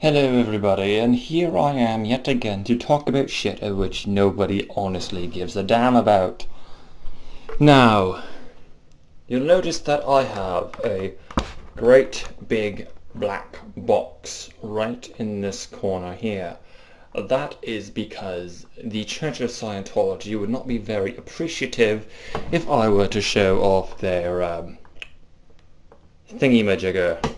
Hello everybody, and here I am yet again to talk about shit of which nobody honestly gives a damn about. Now, you'll notice that I have a great big black box right in this corner here. That is because the Church of Scientology would not be very appreciative if I were to show off their thingy-majigger.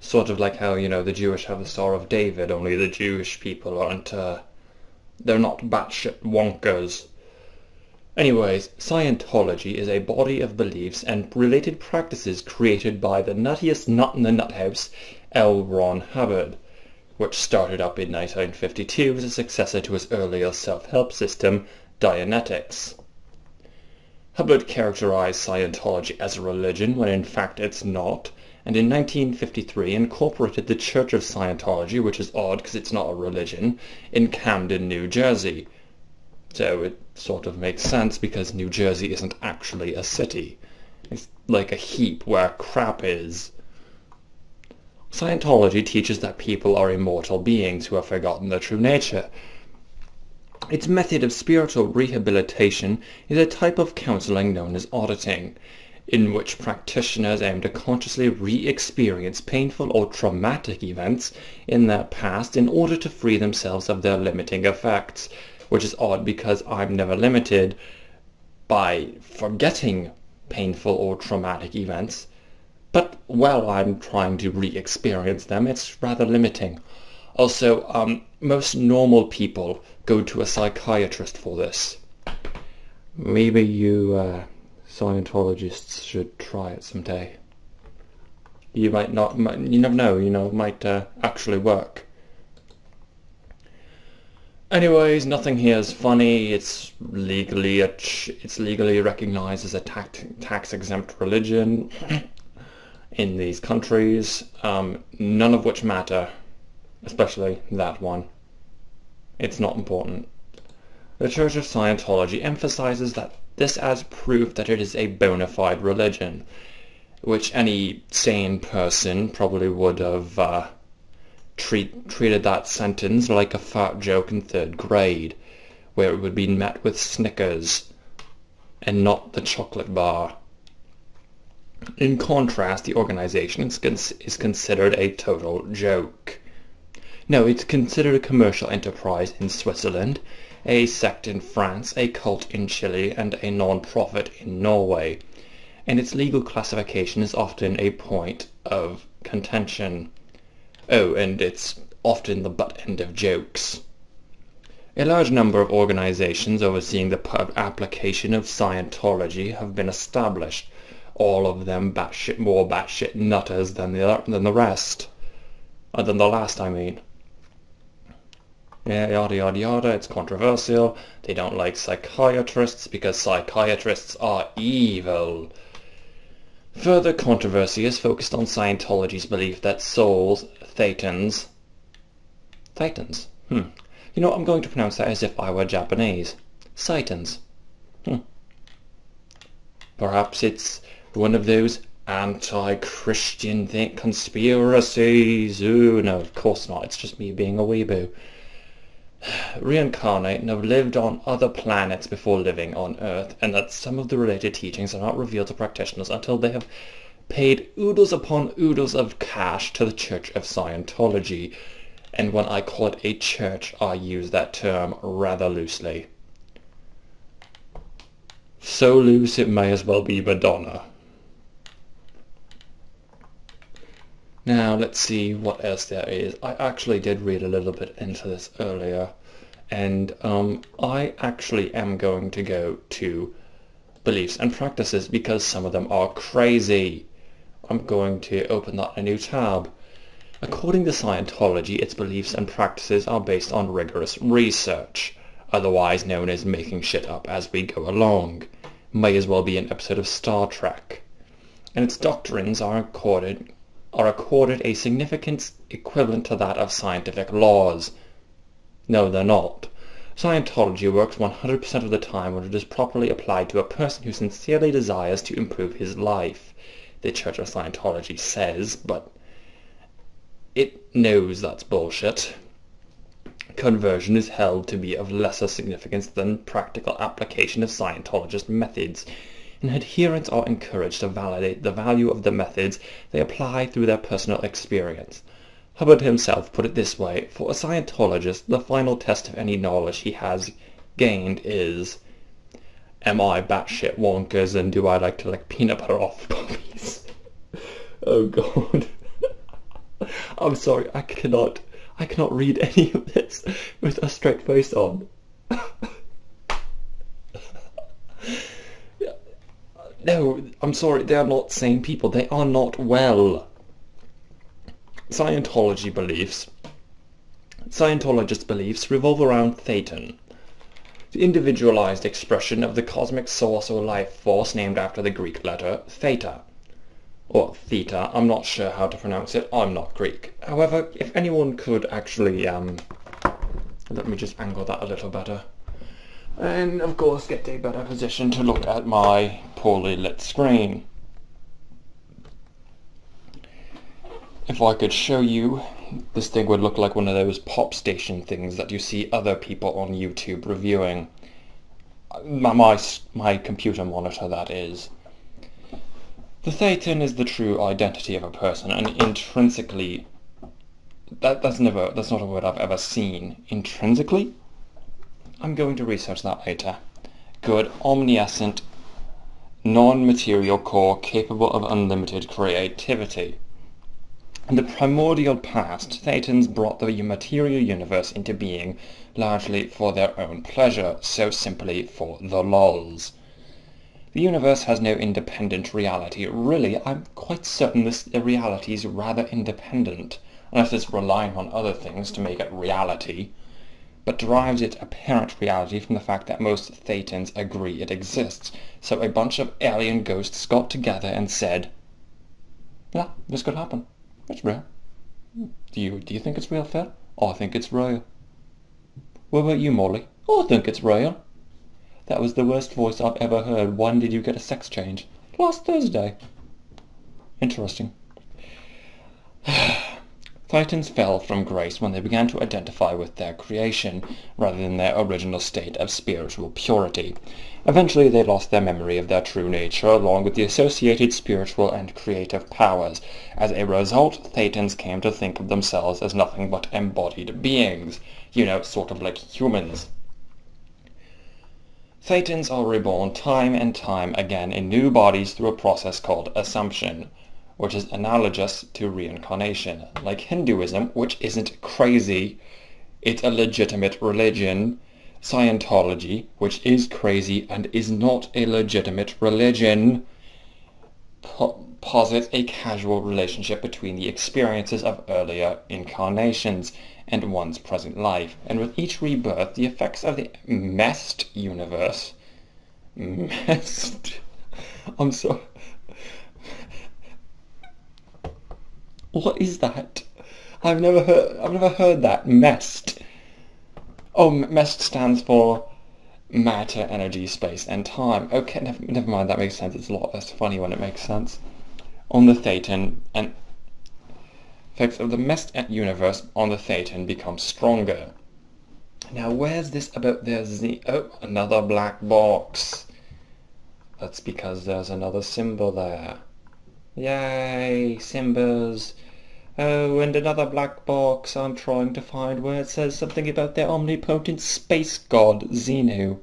Sort of like how, you know, the Jewish have the Star of David, only the Jewish people aren't, they're not batshit wonkers. Anyways, Scientology is a body of beliefs and related practices created by the nuttiest nut in the nut house, L. Ron Hubbard, which started up in 1952 as a successor to his earlier self-help system, Dianetics. Hubbard characterized Scientology as a religion when in fact it's not, and in 1953 incorporated the Church of Scientology, which is odd because it's not a religion, in Camden, New Jersey. So it sort of makes sense because New Jersey isn't actually a city. It's like a heap where crap is. Scientology teaches that people are immortal beings who have forgotten their true nature. Its method of spiritual rehabilitation is a type of counseling known as auditing, in which practitioners aim to consciously re-experience painful or traumatic events in their past in order to free themselves of their limiting effects, which is odd because I'm never limited by forgetting painful or traumatic events, but while I'm trying to re-experience them, it's rather limiting. Also, most normal people go to a psychiatrist for this. Maybe you, Scientologists should try it someday. You might not, you never know, you know, it might actually work. Anyways, nothing here is funny. It's legally recognized as a tax-exempt religion in these countries, none of which matter, especially that one. It's not important. The Church of Scientology emphasizes that this as proof that it is a bona fide religion, which any sane person probably would have treated that sentence like a fat joke in 3rd grade, where it would be met with Snickers and not the chocolate bar. In contrast, the organization is considered a total joke. No, it's considered a commercial enterprise in Switzerland, a sect in France, a cult in Chile, and a non-profit in Norway, and its legal classification is often a point of contention. Oh, and it's often the butt end of jokes. A large number of organizations overseeing the application of Scientology have been established, all of them more batshit nutters than the rest. Than the last, I mean. Yeah, yada yada yada, it's controversial. They don't like psychiatrists because psychiatrists are evil. Further controversy is focused on Scientology's belief that souls, thetans... Thetans? You know, I'm going to pronounce that as if I were Japanese. Saitans. Perhaps it's one of those anti-Christian conspiracies. Ooh, no, of course not. It's just me being a weeboo. Reincarnate and have lived on other planets before living on Earth, and that some of the related teachings are not revealed to practitioners until they have paid oodles upon oodles of cash to the Church of Scientology. And when I call it a church, I use that term rather loosely. So loose it may as well be Madonna. Now, let's see what else there is. I actually did read a little bit into this earlier, and I actually am going to go to beliefs and practices because some of them are crazy. I'm going to open that in a new tab. According to Scientology, its beliefs and practices are based on rigorous research, otherwise known as making shit up as we go along. May as well be an episode of Star Trek. And its doctrines are accorded a significance equivalent to that of scientific laws. No, they're not. Scientology works 100% of the time when it is properly applied to a person who sincerely desires to improve his life, the Church of Scientology says, but it knows that's bullshit. Conversion is held to be of lesser significance than practical application of Scientologist methods, and adherents are encouraged to validate the value of the methods they apply through their personal experience. Hubbard himself put it this way: for a Scientologist, the final test of any knowledge he has gained is, am I batshit wonkers and do I like to lick peanut butter off puppies? Oh god. I'm sorry, I cannot read any of this with a straight face on. No, I'm sorry, they are not sane people. They are not well. Scientologist beliefs revolve around Thetan, the individualized expression of the cosmic source or life force named after the Greek letter theta. Or theta, I'm not sure how to pronounce it, I'm not Greek. However, if anyone could actually, let me just angle that a little better. And of course get a better position to look at my poorly lit screen. If I could show you, this thing would look like one of those pop station things that you see other people on YouTube reviewing. My computer monitor, that is. The Thetan is the true identity of a person, and intrinsically, that's not a word I've ever seen. Intrinsically? I'm going to research that later. Good, omniscient, non-material core capable of unlimited creativity. In the primordial past, Thetans brought the material universe into being largely for their own pleasure, so simply for the lols. The universe has no independent reality. Really, I'm quite certain the reality is rather independent, unless it's relying on other things to make it reality, but derives its apparent reality from the fact that most Thetans agree it exists. So a bunch of alien ghosts got together and said, yeah, this could happen. It's real. Do you think it's real, Phil? I think it's real. What about you, Molly? I think it's real. That was the worst voice I've ever heard. When did you get a sex change? Last Thursday. Interesting. Titans fell from grace when they began to identify with their creation, rather than their original state of spiritual purity. Eventually they lost their memory of their true nature, along with the associated spiritual and creative powers. As a result, Thetans came to think of themselves as nothing but embodied beings. You know, sort of like humans. Thetans are reborn time and time again in new bodies through a process called assumption, which is analogous to reincarnation. Like Hinduism, which isn't crazy, it's a legitimate religion. Scientology, which is crazy and is not a legitimate religion, posits a casual relationship between the experiences of earlier incarnations and one's present life, and with each rebirth the effects of the messed universe... Messed? I'm sorry. What is that? I've never heard that. Messed. Oh, MEST stands for matter, energy, space, and time. Okay, never mind, that makes sense. It's a lot less funny when it makes sense. On the Thetan, and effects of the MEST universe on the Thetan become stronger. Now, where's this about their Z? Oh, another black box. That's because there's another symbol there. Yay, symbols. Oh, and another black box I'm trying to find where it says something about their omnipotent space god, Xenu.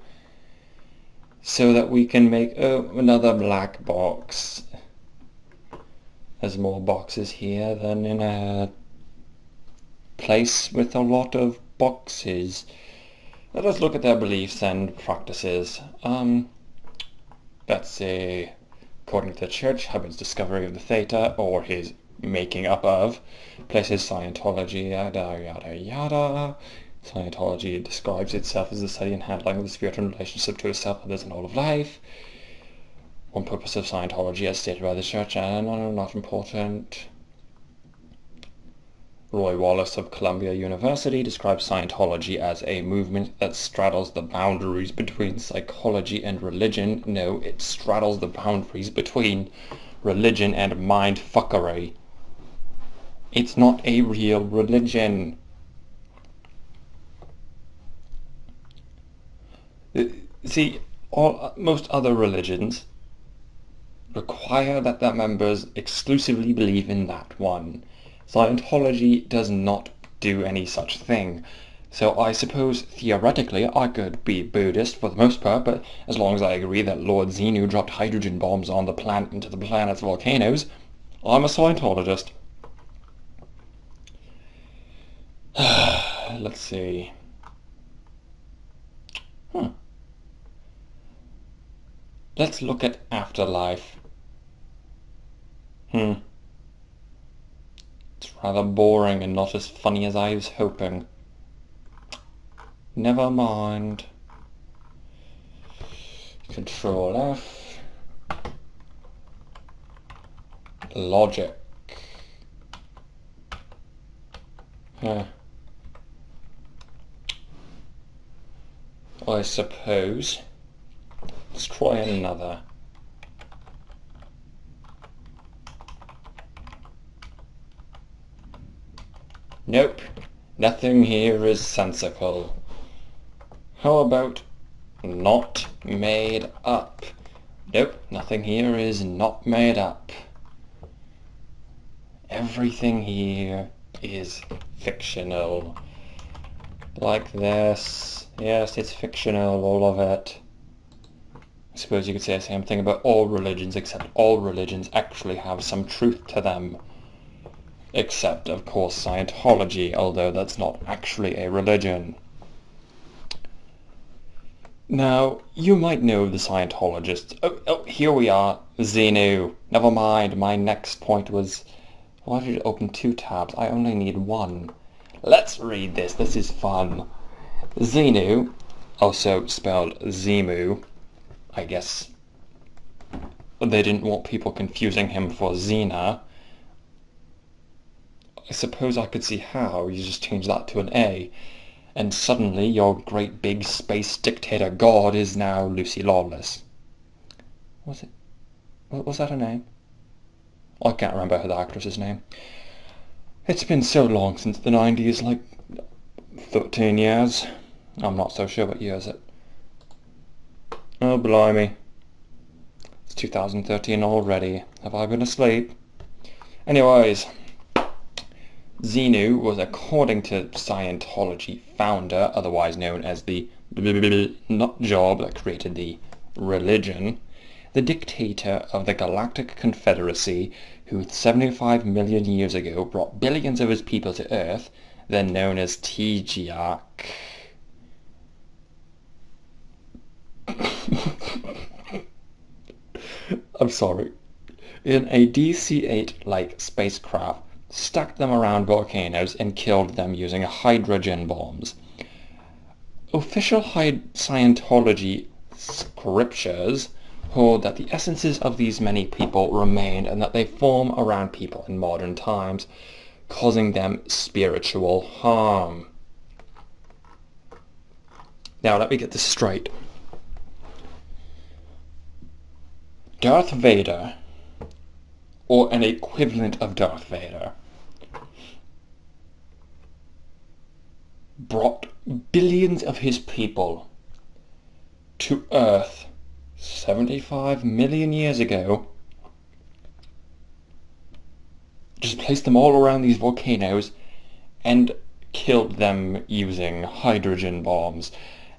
So that we can make, oh, another black box. There's more boxes here than in a place with a lot of boxes. Let us look at their beliefs and practices. Let's see. According to the Church, Hubbard's discovery of the Theta, or his making up of, places Scientology, yada yada yada. Scientology describes itself as the study and handling of the spirit in relationship to itself, others, and all of life. One purpose of Scientology, as stated by the Church, and not important. Roy Wallace of Columbia University describes Scientology as a movement that straddles the boundaries between psychology and religion. No, it straddles the boundaries between religion and mind fuckery. It's not a real religion. See, most other religions require that their members exclusively believe in that one. Scientology does not do any such thing. So I suppose theoretically I could be Buddhist for the most part, but as long as I agree that Lord Xenu dropped hydrogen bombs on the planet into the planet's volcanoes, I'm a Scientologist. Let's see. Let's look at afterlife. It's rather boring and not as funny as I was hoping. Never mind. Control F. Logic. I suppose. Let's try another. Nope. Nothing here is sensical. How about not made up? Nope, nothing here is not made up. Everything here is fictional. Like this. Yes, it's fictional, all of it. I suppose you could say the same thing about all religions, except all religions actually have some truth to them. Except, of course, Scientology, although that's not actually a religion. Now, you might know the Scientologists. Oh, here we are. Xenu. Never mind, my next point was... Why did it open 2 tabs? I only need 1. Let's read this. This is fun. Xenu, also spelled Zemu, I guess they didn't want people confusing him for Xena. I suppose I could see how. You just change that to an A. And suddenly your great big space dictator god is now Lucy Lawless. Was that her name? I can't remember the actress's name. It's been so long since the 90s, like 13 years. I'm not so sure what year is it. Oh, blimey. It's 2013 already. Have I been asleep? Anyways, Xenu was, according to Scientology founder, otherwise known as the nut job that created the religion, the dictator of the Galactic Confederacy who 75 million years ago brought billions of his people to Earth, then known as TGAC. I'm sorry. In a DC-8-like spacecraft, stacked them around volcanoes and killed them using hydrogen bombs. Official Scientology scriptures hold that the essences of these many people remain and that they form around people in modern times, causing them spiritual harm. Now let me get this straight. Darth Vader, or an equivalent of Darth Vader, brought billions of his people to Earth 75 million years ago, just placed them all around these volcanoes and killed them using hydrogen bombs,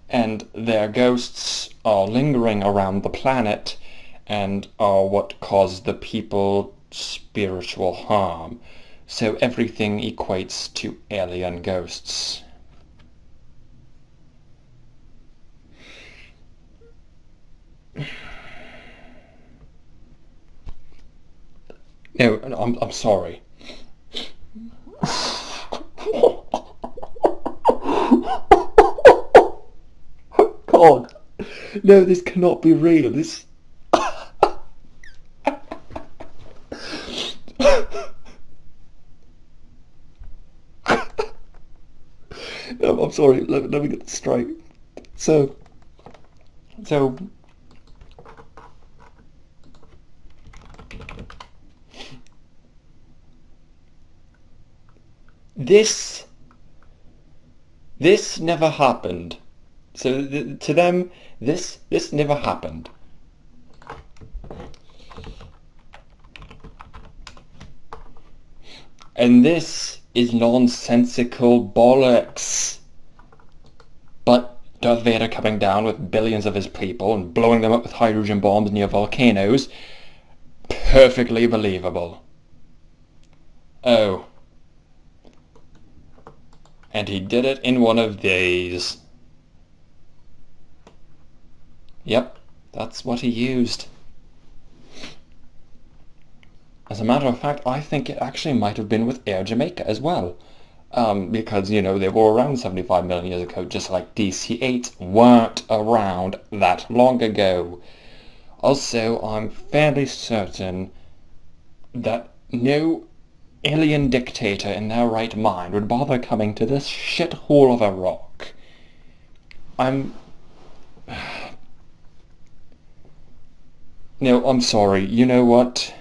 and their ghosts are lingering around the planet and are what caused the people spiritual harm. So everything equates to alien ghosts. No, I'm sorry. God. No, this cannot be real. This... No, I'm sorry. Let me get this straight. So... This never happened. So to them, this never happened. And this is nonsensical bollocks. But Darth Vader coming down with billions of his people and blowing them up with hydrogen bombs near volcanoes, perfectly believable. Oh. And he did it in one of these. Yep, that's what he used. As a matter of fact, I think it actually might have been with Air Jamaica as well. Because, you know, they were around 75 million years ago, just like DC-8s weren't around that long ago. Also, I'm fairly certain that no alien dictator in their right mind would bother coming to this shithole of a rock. No, I'm sorry. You know what?